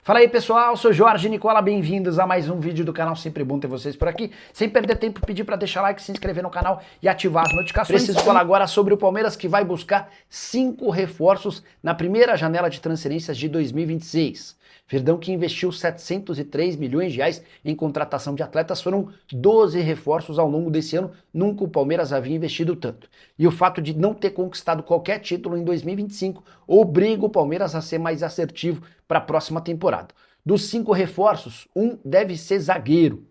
Fala aí pessoal, sou Jorge Nicola, bem-vindos a mais um vídeo do canal, sempre bom ter vocês por aqui. Sem perder tempo, pedir para deixar like, se inscrever no canal e ativar as notificações. Preciso falar agora sobre o Palmeiras que vai buscar 5 reforços na primeira janela de transferências de 2026. Verdão que investiu 703 milhões de reais em contratação de atletas, foram 12 reforços ao longo desse ano, nunca o Palmeiras havia investido tanto. E o fato de não ter conquistado qualquer título em 2025 obriga o Palmeiras a ser mais assertivo para a próxima temporada. Dos 5 reforços, um deve ser zagueiro.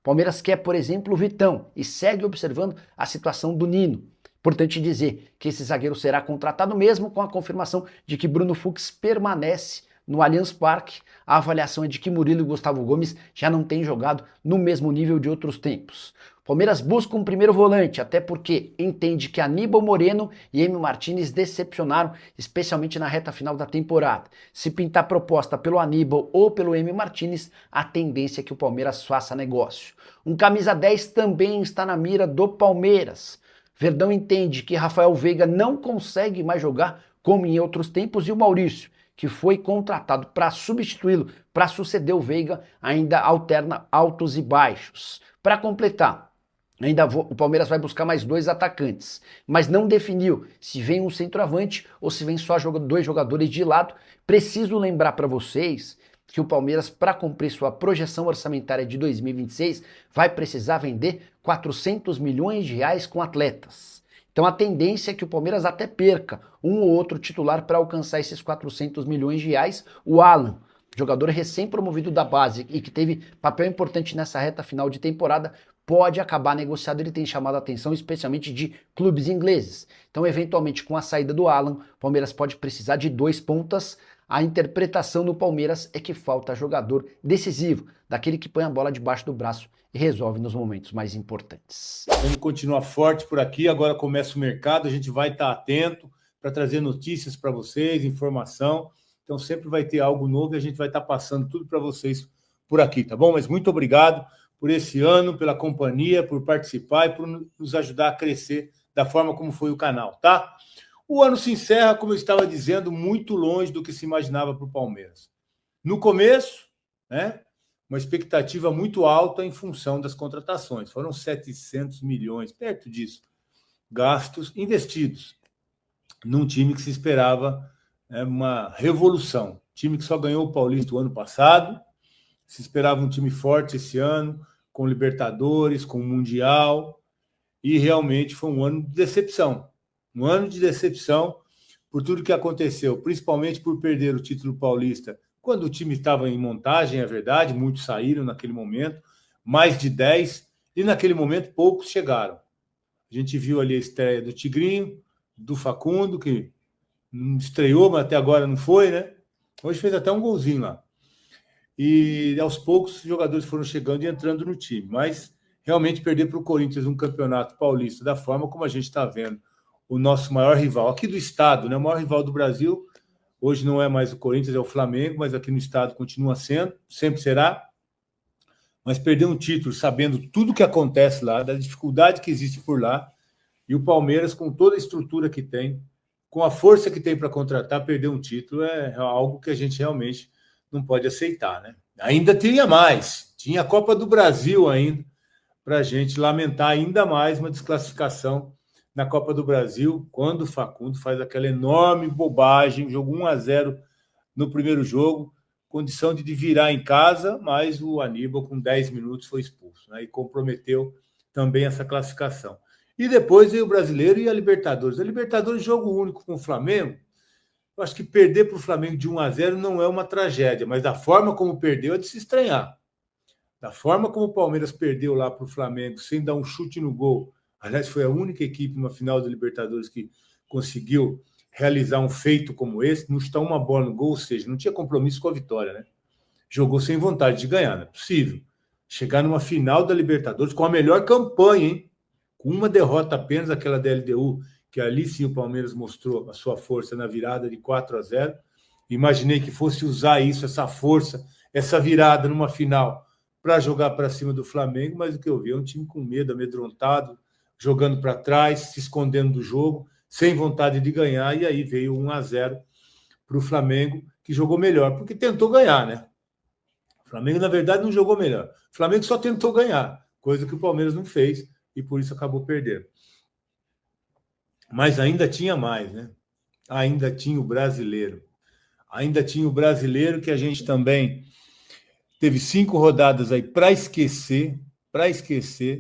O Palmeiras quer, por exemplo, o Vitão e segue observando a situação do Nino. Importante dizer que esse zagueiro será contratado mesmo com a confirmação de que Bruno Fux permanece no Allianz Parque. A avaliação é de que Murilo e Gustavo Gomes já não têm jogado no mesmo nível de outros tempos. Palmeiras busca um primeiro volante, até porque entende que Aníbal Moreno e Emi Martínez decepcionaram, especialmente na reta final da temporada. Se pintar proposta pelo Aníbal ou pelo Emi Martínez, a tendência é que o Palmeiras faça negócio. Um camisa 10 também está na mira do Palmeiras. Verdão entende que Rafael Veiga não consegue mais jogar como em outros tempos e o Maurício, que foi contratado para substituí-lo, para suceder o Veiga, ainda alterna altos e baixos. Para completar, o Palmeiras vai buscar mais 2 atacantes, mas não definiu se vem um centroavante ou se vem só 2 jogadores de lado. Preciso lembrar para vocês que o Palmeiras, para cumprir sua projeção orçamentária de 2026, vai precisar vender 400 milhões de reais com atletas. Então a tendência é que o Palmeiras até perca um ou outro titular para alcançar esses 400 milhões de reais. O Alan, jogador recém-promovido da base e que teve papel importante nessa reta final de temporada, pode acabar negociado. Ele tem chamado a atenção especialmente de clubes ingleses. Então, eventualmente, com a saída do Alan, o Palmeiras pode precisar de 2 pontas. A interpretação no Palmeiras é que falta jogador decisivo, daquele que põe a bola debaixo do braço e resolve nos momentos mais importantes. Vamos continuar forte por aqui, agora começa o mercado, a gente vai estar atento para trazer notícias para vocês, informação, então sempre vai ter algo novo e a gente vai estar passando tudo para vocês por aqui, tá bom? Mas muito obrigado por esse ano, pela companhia, por participar e por nos ajudar a crescer da forma como foi o canal, tá? O ano se encerra, como eu estava dizendo, muito longe do que se imaginava para o Palmeiras. No começo, né? Uma expectativa muito alta em função das contratações. Foram 700 milhões, perto disso, gastos investidos num time que se esperava uma revolução. Time que só ganhou o Paulista o ano passado, se esperava um time forte esse ano, com Libertadores, com Mundial, e realmente foi um ano de decepção. Um ano de decepção por tudo que aconteceu, principalmente por perder o título paulista quando o time estava em montagem, é verdade, muitos saíram naquele momento, mais de 10, e naquele momento poucos chegaram. A gente viu ali a estreia do Tigrinho, do Facundo, que estreou, mas até agora não foi, né? Hoje fez até um golzinho lá. E aos poucos os jogadores foram chegando e entrando no time, mas realmente perder para o Corinthians um campeonato paulista da forma como a gente está vendo, o nosso maior rival aqui do estado, né? O maior rival do Brasil. Hoje não é mais o Corinthians, é o Flamengo, mas aqui no estado continua sendo, sempre será. Mas perder um título sabendo tudo que acontece lá, da dificuldade que existe por lá, e o Palmeiras, com toda a estrutura que tem, com a força que tem para contratar, perder um título é algo que a gente realmente não pode aceitar, né? Ainda tinha mais, tinha a Copa do Brasil ainda, para a gente lamentar ainda mais uma desclassificação na Copa do Brasil, quando o Facundo faz aquela enorme bobagem, jogo 1-0 no primeiro jogo, condição de virar em casa, mas o Aníbal, com 10 minutos, foi expulso, né, e comprometeu também essa classificação. E depois veio o Brasileiro e a Libertadores. A Libertadores, jogo único com o Flamengo. Eu acho que perder para o Flamengo de 1-0 não é uma tragédia, mas da forma como perdeu é de se estranhar. Da forma como o Palmeiras perdeu lá para o Flamengo, sem dar um chute no gol. Aliás, foi a única equipe numa final da Libertadores que conseguiu realizar um feito como esse, não chutar uma bola no gol, ou seja, não tinha compromisso com a vitória, né? Jogou sem vontade de ganhar, não é possível. Chegar numa final da Libertadores com a melhor campanha, hein? Com uma derrota apenas, aquela da LDU, que ali sim o Palmeiras mostrou a sua força na virada de 4-0. Imaginei que fosse usar isso, essa força, essa virada numa final para jogar para cima do Flamengo, mas o que eu vi é um time com medo, amedrontado, jogando para trás, se escondendo do jogo, sem vontade de ganhar, e aí veio 1-0 para o Flamengo, que jogou melhor, porque tentou ganhar, né? O Flamengo, na verdade, não jogou melhor. O Flamengo só tentou ganhar, coisa que o Palmeiras não fez e por isso acabou perdendo. Mas ainda tinha mais, né? Ainda tinha o brasileiro. Ainda tinha o brasileiro que a gente também teve 5 rodadas aí para esquecer,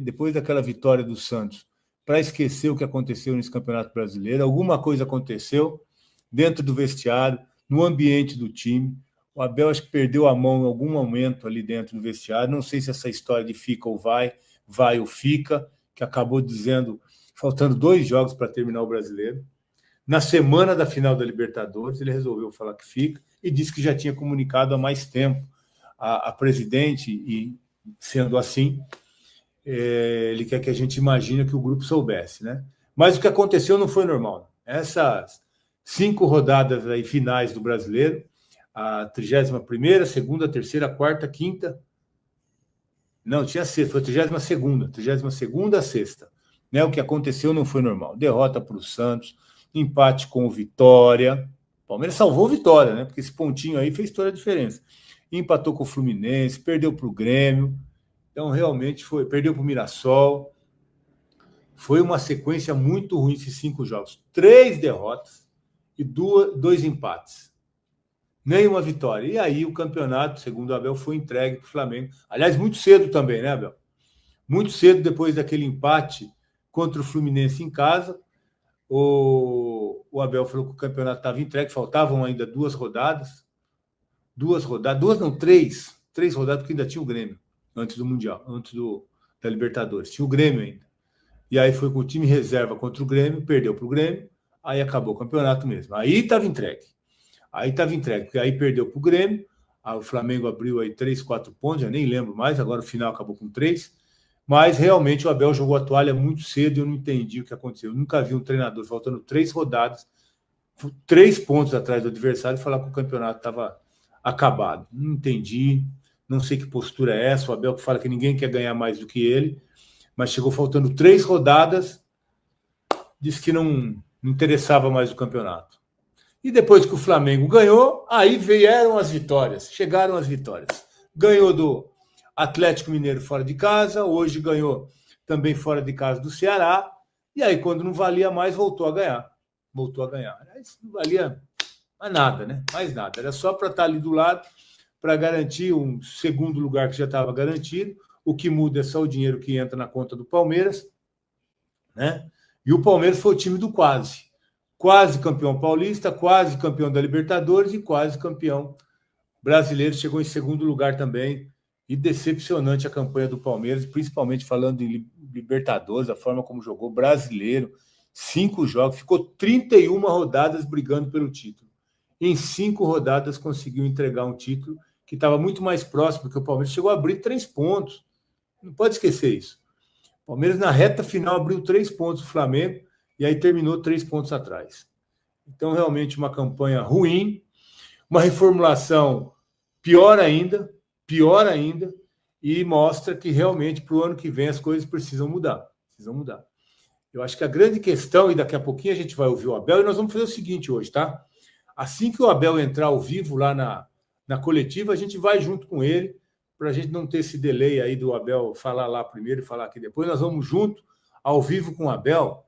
depois daquela vitória do Santos, para esquecer o que aconteceu nesse Campeonato Brasileiro. Alguma coisa aconteceu dentro do vestiário, no ambiente do time. O Abel acho que perdeu a mão em algum momento ali dentro do vestiário. Não sei se essa história de fica ou vai ou fica, que acabou dizendo, faltando 2 jogos para terminar o Brasileiro. Na semana da final da Libertadores, ele resolveu falar que fica e disse que já tinha comunicado há mais tempo a presidente, e sendo assim, ele quer que a gente imagine que o grupo soubesse, né? Mas o que aconteceu não foi normal. Essas 5 rodadas aí finais do Brasileiro, a 31ª, segunda, terceira, quarta, quinta, não, tinha sexta, foi a 32ª a sexta. Né? O que aconteceu não foi normal. Derrota para o Santos, empate com o Vitória. O Palmeiras salvou o Vitória, né? Porque esse pontinho aí fez toda a diferença. Empatou com o Fluminense, perdeu para o Grêmio. Então, realmente, perdeu para o Mirassol. Foi uma sequência muito ruim esses 5 jogos. 3 derrotas e 2 empates. Nenhuma vitória. E aí o campeonato, segundo o Abel, foi entregue para o Flamengo. Aliás, muito cedo também, né, Abel? Muito cedo, depois daquele empate contra o Fluminense em casa, o Abel falou que o campeonato estava entregue, faltavam ainda 2 rodadas. 2 não, 3 rodadas, porque ainda tinha o Grêmio, antes do Mundial, da Libertadores. Tinha o Grêmio ainda. E aí foi com o time reserva contra o Grêmio, perdeu para o Grêmio, aí acabou o campeonato mesmo. Aí estava entregue, porque aí perdeu para o Grêmio, aí o Flamengo abriu aí 3, 4 pontos, já nem lembro mais, agora o final acabou com 3, mas realmente o Abel jogou a toalha muito cedo e eu não entendi o que aconteceu. Eu nunca vi um treinador faltando 3 rodadas, 3 pontos atrás do adversário, falar que o campeonato estava acabado. Não entendi, não sei que postura é essa, o Abel que fala que ninguém quer ganhar mais do que ele, mas chegou faltando 3 rodadas, disse que não interessava mais o campeonato. E depois que o Flamengo ganhou, aí vieram as vitórias, chegaram as vitórias. Ganhou do Atlético Mineiro fora de casa, hoje ganhou também fora de casa do Ceará, e aí quando não valia mais, voltou a ganhar. Não valia mais nada, né? Mais nada. Era só para estar ali do lado, para garantir um segundo lugar que já estava garantido. O que muda é só o dinheiro que entra na conta do Palmeiras, né? E o Palmeiras foi o time do quase. Quase campeão paulista, quase campeão da Libertadores e quase campeão brasileiro. Chegou em segundo lugar também. E decepcionante a campanha do Palmeiras, principalmente falando em Libertadores, a forma como jogou, brasileiro. 5 jogos, ficou 31 rodadas brigando pelo título. Em 5 rodadas conseguiu entregar um título que estava muito mais próximo, porque o Palmeiras chegou a abrir 3 pontos. Não pode esquecer isso. O Palmeiras, na reta final, abriu 3 pontos do Flamengo e aí terminou 3 pontos atrás. Então, realmente, uma campanha ruim, uma reformulação pior ainda, e mostra que realmente para o ano que vem as coisas precisam mudar. Eu acho que a grande questão, e daqui a pouquinho a gente vai ouvir o Abel, e nós vamos fazer o seguinte hoje, tá? Assim que o Abel entrar ao vivo lá na coletiva, a gente vai junto com ele, para a gente não ter esse delay aí do Abel falar lá primeiro e falar aqui depois. Nós vamos junto, ao vivo com o Abel,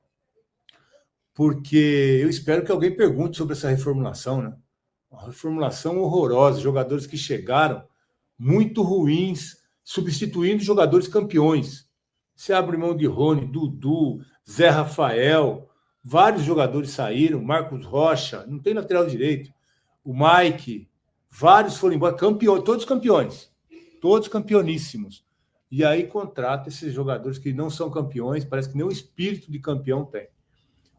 porque eu espero que alguém pergunte sobre essa reformulação, né? Uma reformulação horrorosa, jogadores que chegaram muito ruins, substituindo jogadores campeões. Você abre mão de Rony, Dudu, Zé Rafael, vários jogadores saíram, Marcos Rocha, não tem lateral direito, o Mike, vários foram embora, campeões, todos campeoníssimos. E aí contrata esses jogadores que não são campeões, parece que nem o espírito de campeão tem.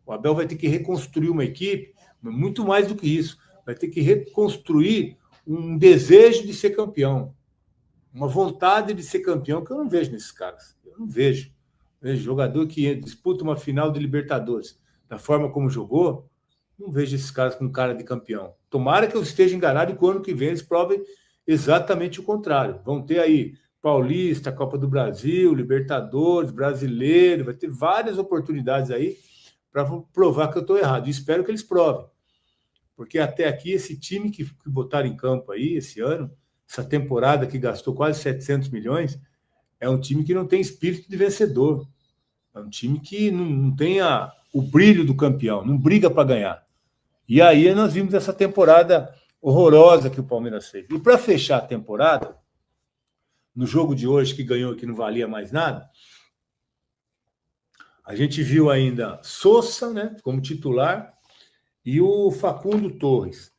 O Abel vai ter que reconstruir uma equipe, muito mais do que isso, vai ter que reconstruir um desejo de ser campeão, uma vontade de ser campeão que eu não vejo nesses caras. Eu não vejo. Jogador que disputa uma final de Libertadores, da forma como jogou, não vejo esses caras com cara de campeão. Tomara que eu esteja enganado e que o ano que vem eles provem exatamente o contrário. Vão ter aí Paulista, Copa do Brasil, Libertadores, Brasileiro, vai ter várias oportunidades aí para provar que eu estou errado. E espero que eles provem. Porque até aqui, esse time que botaram em campo aí, esse ano, essa temporada que gastou quase 700 milhões, é um time que não tem espírito de vencedor. É um time que não tem o brilho do campeão, não briga para ganhar. E aí nós vimos essa temporada horrorosa que o Palmeiras fez. E para fechar a temporada, no jogo de hoje, que ganhou, que não valia mais nada, a gente viu ainda Sousa, né, como titular, e o Facundo Torres.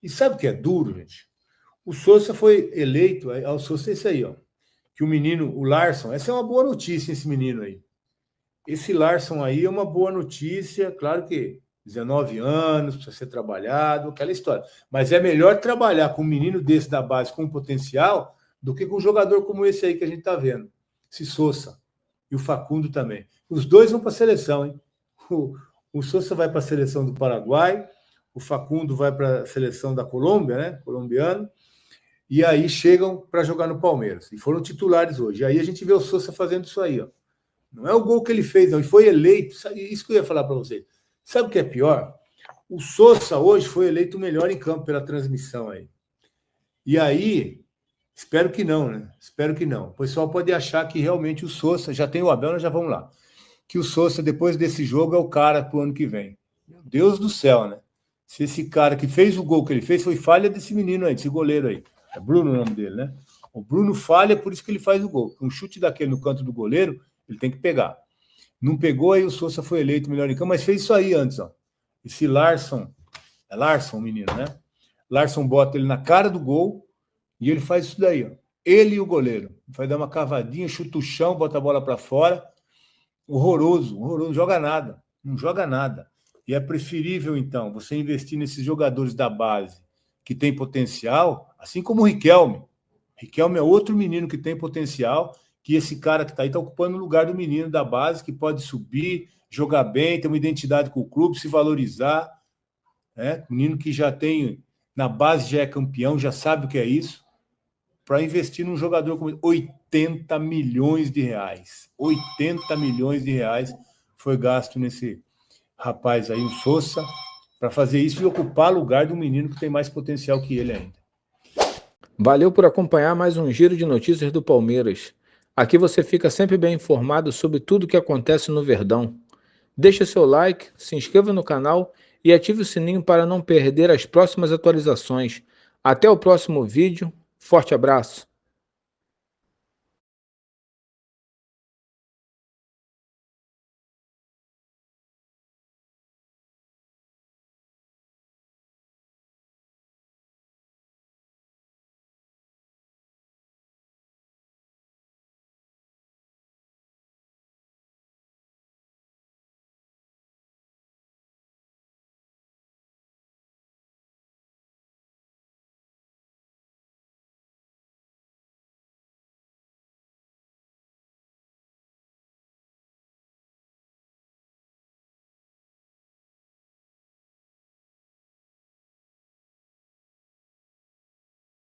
E sabe o que é duro, gente? O Sousa foi eleito, o Sousa é esse aí, ó, que o menino, o Larson, essa é uma boa notícia, esse menino aí. Esse Larson aí é uma boa notícia, claro que 19 anos, precisa ser trabalhado, aquela história. Mas é melhor trabalhar com um menino desse da base com potencial do que com um jogador como esse aí que a gente está vendo. Esse Sousa. E o Facundo também. Os dois vão para a seleção, hein? O Sousa vai para a seleção do Paraguai, o Facundo vai para a seleção da Colômbia, né? Colombiano. E aí chegam para jogar no Palmeiras. E foram titulares hoje. E aí a gente vê o Sousa fazendo isso aí, ó. Não é o gol que ele fez, não. E foi eleito. Isso que eu ia falar para vocês. Sabe o que é pior? O Sousa hoje foi eleito o melhor em campo pela transmissão aí. E aí, espero que não, né? Espero que não. O pessoal pode achar que realmente o Sousa, já tem o Abel, nós já vamos lá. Que o Sousa, depois desse jogo, é o cara pro ano que vem. Meu Deus do céu, né? Se esse cara que fez o gol que ele fez foi falha desse menino aí, desse goleiro aí. É Bruno o nome dele, né? O Bruno falha, por isso que ele faz o gol. Um chute daquele no canto do goleiro, ele tem que pegar. Não pegou, aí o Sousa foi eleito melhor em campo, mas fez isso aí antes, ó. Esse Larson, é Larson o menino, né? Larson bota ele na cara do gol e ele faz isso daí, ó. Ele e o goleiro. Vai dar uma cavadinha, chuta o chão, bota a bola para fora. Horroroso, horroroso, não joga nada. Não joga nada. E é preferível, então, você investir nesses jogadores da base que tem potencial, assim como o Riquelme. Riquelme é outro menino que tem potencial, que esse cara que está aí está ocupando o lugar do menino da base, que pode subir, jogar bem, ter uma identidade com o clube, se valorizar. Né? Menino que já tem, na base já é campeão, já sabe o que é isso, para investir num jogador como 80 milhões de reais. 80 milhões de reais foi gasto nesse rapaz aí, o Sousa, para fazer isso e ocupar lugar do menino que tem mais potencial que ele ainda. Valeu por acompanhar mais um giro de notícias do Palmeiras. Aqui você fica sempre bem informado sobre tudo o que acontece no Verdão. Deixe seu like, se inscreva no canal e ative o sininho para não perder as próximas atualizações. Até o próximo vídeo. Forte abraço!